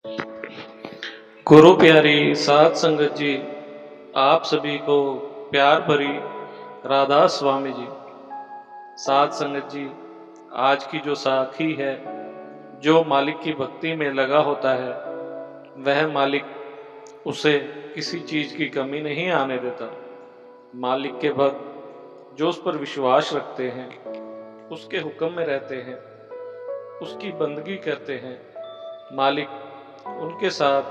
गुरु प्यारी साध संगत जी, आप सभी को प्यार भरी राधा स्वामी जी। साध संगत जी, आज की जो साखी है, जो मालिक की भक्ति में लगा होता है वह मालिक उसे किसी चीज की कमी नहीं आने देता। मालिक के भक्त जो उस पर विश्वास रखते हैं, उसके हुक्म में रहते हैं, उसकी बंदगी करते हैं, मालिक उनके साथ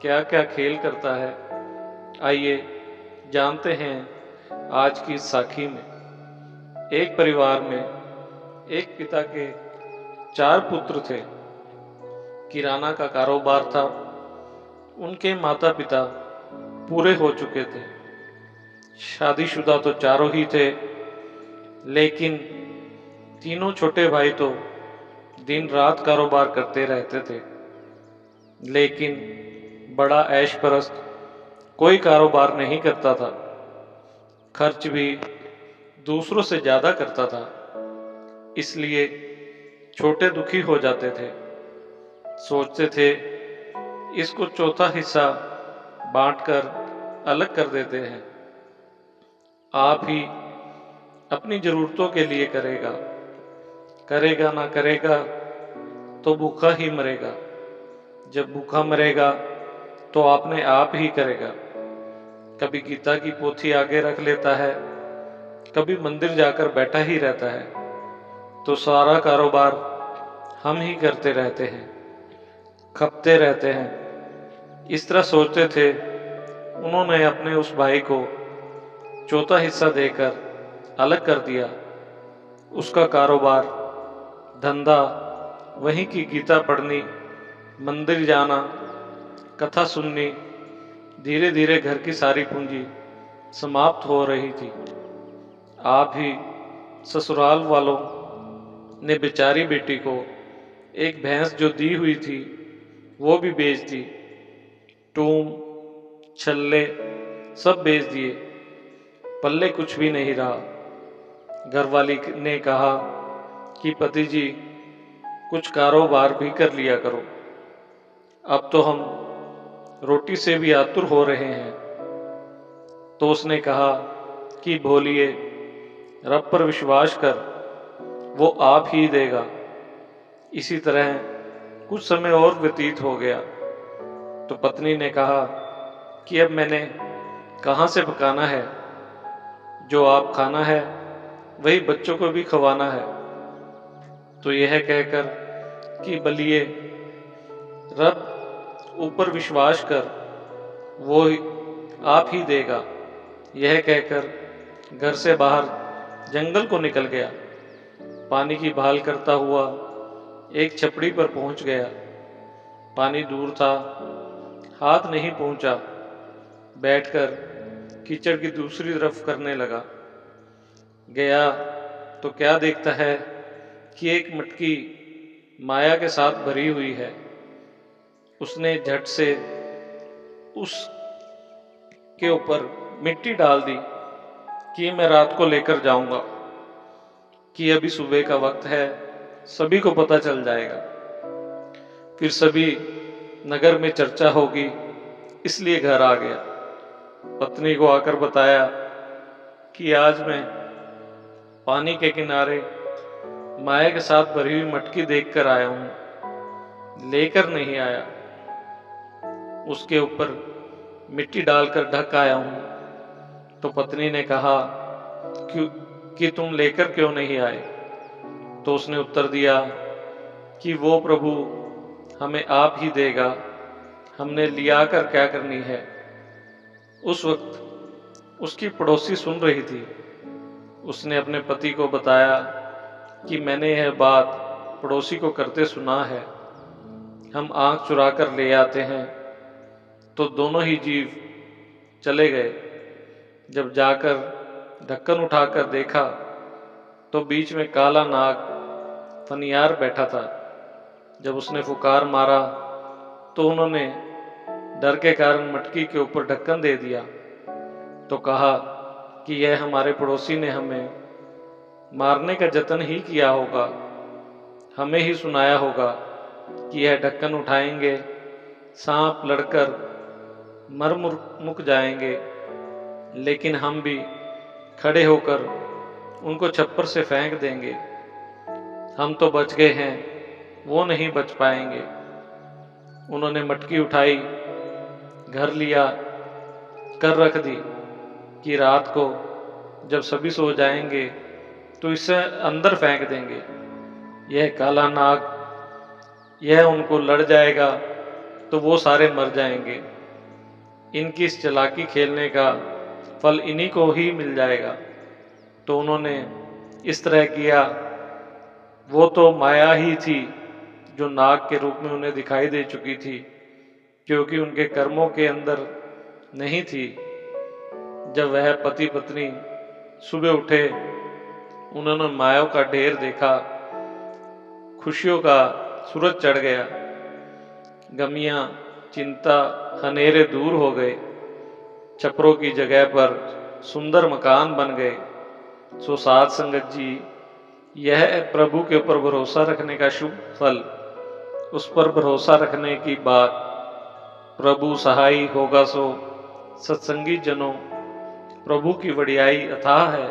क्या क्या खेल करता है, आइए जानते हैं आज की साखी में। एक परिवार में एक पिता के 4 पुत्र थे। किराना का कारोबार था। उनके माता पिता पूरे हो चुके थे। शादीशुदा तो चारों ही थे, लेकिन तीनों छोटे भाई तो दिन रात कारोबार करते रहते थे। लेकिन बड़ा ऐश परस्त कोई कारोबार नहीं करता था। खर्च भी दूसरों से ज्यादा करता था। इसलिए छोटे दुखी हो जाते थे। सोचते थे इसको चौथा हिस्सा बांटकर अलग कर देते हैं। आप ही अपनी जरूरतों के लिए करेगा, करेगा ना करेगा तो भूखा ही मरेगा। जब भूखा मरेगा तो आपने आप ही करेगा। कभी गीता की पोथी आगे रख लेता है, कभी मंदिर जाकर बैठा ही रहता है, तो सारा कारोबार हम ही करते रहते हैं, खपते रहते हैं। इस तरह सोचते थे। उन्होंने अपने उस भाई को चौथा हिस्सा देकर अलग कर दिया। उसका कारोबार, धंधा, वहीं की गीता पढ़नी, मंदिर जाना, कथा सुननी, धीरे धीरे घर की सारी पूंजी समाप्त हो रही थी। आप ही ससुराल वालों ने बेचारी बेटी को एक भैंस जो दी हुई थी वो भी बेच दी। टूम, छल्ले सब बेच दिए। पल्ले कुछ भी नहीं रहा। घरवाली ने कहा कि पति जी, कुछ कारोबार भी कर लिया करो, अब तो हम रोटी से भी आतुर हो रहे हैं। तो उसने कहा कि बोलिए, रब पर विश्वास कर, वो आप ही देगा। इसी तरह कुछ समय और व्यतीत हो गया तो पत्नी ने कहा कि अब मैंने कहाँ से पकाना है, जो आप खाना है वही बच्चों को भी खवाना है। तो यह कहकर कि बलिए, रब ऊपर विश्वास कर, वो आप ही देगा, यह कहकर घर से बाहर जंगल को निकल गया। पानी की भाल करता हुआ एक छपड़ी पर पहुंच गया। पानी दूर था, हाथ नहीं पहुंचा। बैठकर कीचड़ की दूसरी तरफ करने लगा। गया तो क्या देखता है कि एक मटकी माया के साथ भरी हुई है। उसने झट से उस के ऊपर मिट्टी डाल दी कि मैं रात को लेकर जाऊंगा, कि अभी सुबह का वक्त है, सभी को पता चल जाएगा, फिर सभी नगर में चर्चा होगी, इसलिए घर आ गया। पत्नी को आकर बताया कि आज मैं पानी के किनारे माया के साथ भरी हुई मटकी देखकर आया हूं, लेकर नहीं आया, उसके ऊपर मिट्टी डालकर ढक आया हूं। तो पत्नी ने कहा कि तुम लेकर क्यों नहीं आए? तो उसने उत्तर दिया कि वो प्रभु हमें आप ही देगा, हमने लिया कर क्या करनी है। उस वक्त उसकी पड़ोसी सुन रही थी। उसने अपने पति को बताया कि मैंने यह बात पड़ोसी को करते सुना है, हम आंख चुरा कर ले आते हैं। तो दोनों ही जीव चले गए। जब जाकर ढक्कन उठाकर देखा तो बीच में काला नाग फनियार बैठा था। जब उसने फुकार मारा तो उन्होंने डर के कारण मटकी के ऊपर ढक्कन दे दिया। तो कहा कि यह हमारे पड़ोसी ने हमें मारने का जतन ही किया होगा, हमें ही सुनाया होगा कि यह ढक्कन उठाएंगे सांप लड़कर मर मुक जाएंगे, लेकिन हम भी खड़े होकर उनको छप्पर से फेंक देंगे। हम तो बच गए हैं, वो नहीं बच पाएंगे। उन्होंने मटकी उठाई, घर लिया, कर रख दी कि रात को जब सभी सो जाएंगे तो इसे अंदर फेंक देंगे। यह काला नाग, यह उनको लड़ जाएगा तो वो सारे मर जाएंगे। इनकी इस चालाकी खेलने का फल इन्हीं को ही मिल जाएगा। तो उन्होंने इस तरह किया। वो तो माया ही थी जो नाग के रूप में उन्हें दिखाई दे चुकी थी, क्योंकि उनके कर्मों के अंदर नहीं थी। जब वह पति पत्नी सुबह उठे, उन्होंने माया का ढेर देखा, खुशियों का सूरज चढ़ गया, गमियां, चिंता, हनेरे दूर हो गए, छपरों की जगह पर सुंदर मकान बन गए। सो साध संगत जी, यह प्रभु के ऊपर भरोसा रखने का शुभ फल, उस पर भरोसा रखने की बात। प्रभु सहाय होगा सो सत्संगी जनों, प्रभु की वडियाई अथाह है,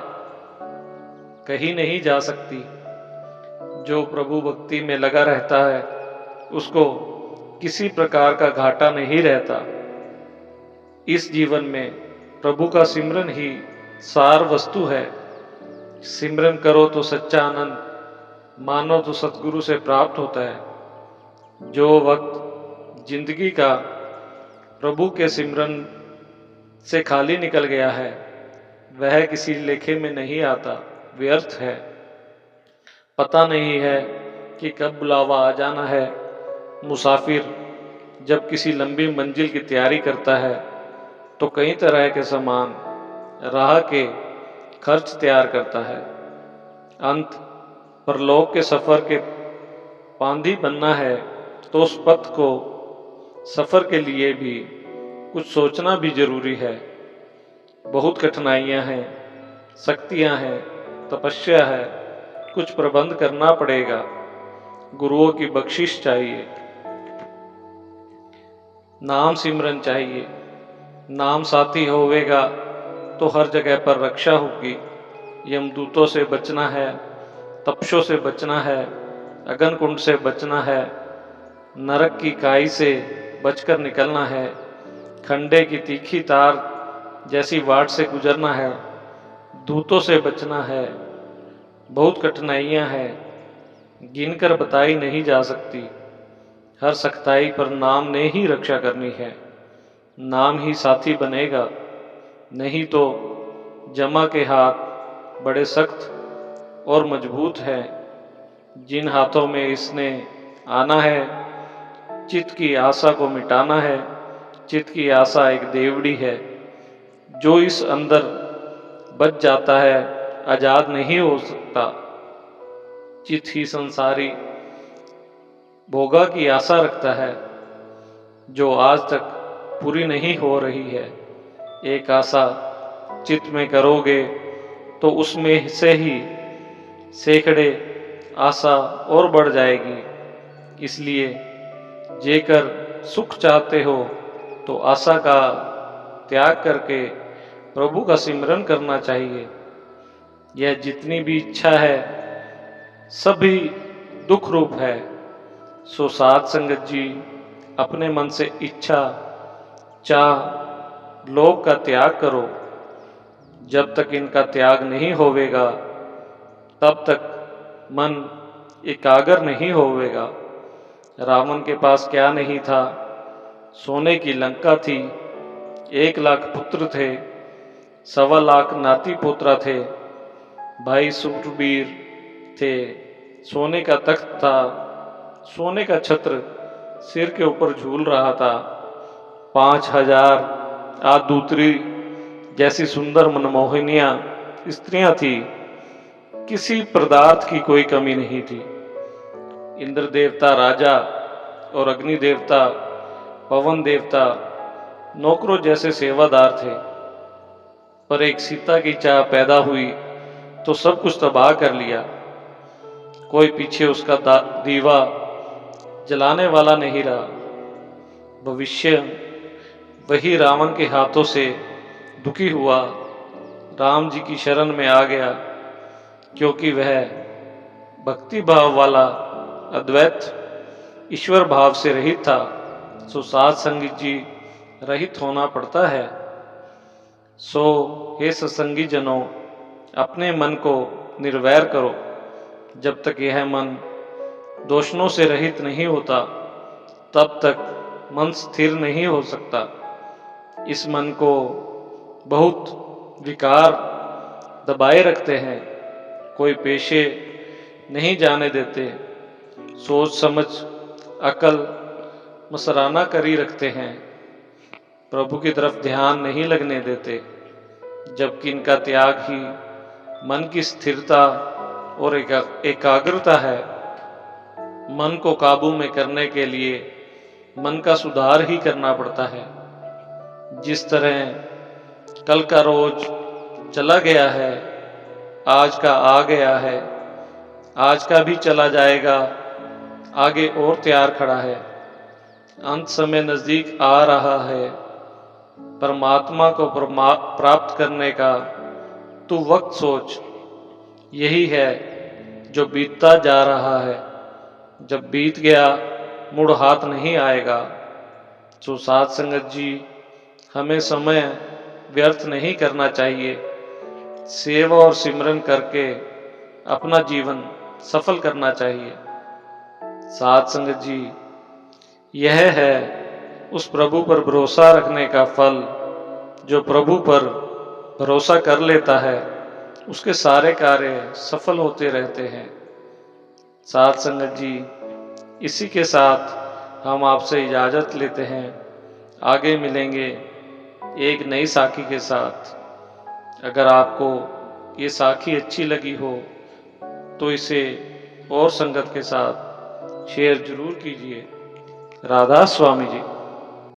कहीं नहीं जा सकती। जो प्रभु भक्ति में लगा रहता है उसको किसी प्रकार का घाटा नहीं रहता। इस जीवन में प्रभु का सिमरन ही सार वस्तु है। सिमरन करो तो सच्चा आनंद मानो तो सतगुरु से प्राप्त होता है। जो वक्त जिंदगी का प्रभु के सिमरन से खाली निकल गया है, वह किसी लेखे में नहीं आता, व्यर्थ है। पता नहीं है कि कब बुलावा आ जाना है। मुसाफिर जब किसी लंबी मंजिल की तैयारी करता है तो कई तरह के सामान, राह के खर्च तैयार करता है। अंत परलोक के सफर के पांधी बनना है तो उस पथ को सफर के लिए भी कुछ सोचना भी जरूरी है। बहुत कठिनाइयां हैं, शक्तियां हैं, तपस्या है, कुछ प्रबंध करना पड़ेगा, गुरुओं की बख्शिश चाहिए, नाम सिमरन चाहिए। नाम साथी होवेगा तो हर जगह पर रक्षा होगी। यमदूतों से बचना है, तपशों से बचना है, अग्नि कुंड से बचना है, नरक की काई से बचकर निकलना है, खंडे की तीखी तार जैसी वाट से गुजरना है, दूतों से बचना है। बहुत कठिनाइयां हैं, गिनकर बताई नहीं जा सकती। हर सख्ताई पर नाम ने ही रक्षा करनी है। नाम ही साथी बनेगा, नहीं तो जमा के हाथ बड़े सख्त और मजबूत हैं। जिन हाथों में इसने आना है, चित्त की आशा को मिटाना है। चित्त की आशा एक देवड़ी है, जो इस अंदर बच जाता है आजाद नहीं हो सकता। चित्त ही संसारी भोगा की आशा रखता है, जो आज तक पूरी नहीं हो रही है। एक आशा चित्त में करोगे तो उसमें से ही सैकड़े आशा और बढ़ जाएगी। इसलिए जेकर सुख चाहते हो तो आशा का त्याग करके प्रभु का सिमरन करना चाहिए। यह जितनी भी इच्छा है सभी दुख रूप है। सो साध संगत जी, अपने मन से इच्छा, चाह, लोभ का त्याग करो। जब तक इनका त्याग नहीं होवेगा तब तक मन एकाग्र नहीं होवेगा। रावण के पास क्या नहीं था? सोने की लंका थी, 1 लाख पुत्र थे, 1.25 लाख नाती पोतरा थे, भाई सुग्रीव थे, सोने का तख्त था, सोने का छत्र सिर के ऊपर झूल रहा था, 5000 आदूतरी जैसी सुंदर मनमोहनियां स्त्रियां थी। किसी पदार्थ की कोई कमी नहीं थी। इंद्र देवता राजा और अग्नि देवता, पवन देवता नौकरों जैसे सेवादार थे। पर एक सीता की चाह पैदा हुई तो सब कुछ तबाह कर लिया। कोई पीछे उसका दीवा जलाने वाला नहीं रहा। भविष्य वही रावण के हाथों से दुखी हुआ राम जी की शरण में आ गया, क्योंकि वह भक्ति भाव वाला अद्वैत ईश्वर भाव से रहित था। सो साध संगत जी रहित होना पड़ता है। सो हे सत्संगी जनों, अपने मन को निर्वैर करो। जब तक यह मन दोषणों से रहित नहीं होता तब तक मन स्थिर नहीं हो सकता। इस मन को बहुत विकार दबाए रखते हैं, कोई पेशे नहीं जाने देते, सोच समझ अकल मसराना करी रखते हैं, प्रभु की तरफ ध्यान नहीं लगने देते, जबकि इनका त्याग ही मन की स्थिरता और एकाग्रता है। मन को काबू में करने के लिए मन का सुधार ही करना पड़ता है। जिस तरह कल का रोज चला गया है, आज का आ गया है, आज का भी चला जाएगा, आगे और तैयार खड़ा है। अंत समय नजदीक आ रहा है, परमात्मा को प्राप्त करने का तू वक्त सोच। यही है जो बीतता जा रहा है, जब बीत गया मुड़ हाथ नहीं आएगा। तो साध संगत जी, हमें समय व्यर्थ नहीं करना चाहिए। सेवा और सिमरन करके अपना जीवन सफल करना चाहिए। साध संगत जी, यह है उस प्रभु पर भरोसा रखने का फल। जो प्रभु पर भरोसा कर लेता है उसके सारे कार्य सफल होते रहते हैं। साध संगत जी, इसी के साथ हम आपसे इजाज़त लेते हैं। आगे मिलेंगे एक नई साखी के साथ। अगर आपको ये साखी अच्छी लगी हो तो इसे और संगत के साथ शेयर जरूर कीजिए। राधा स्वामी जी।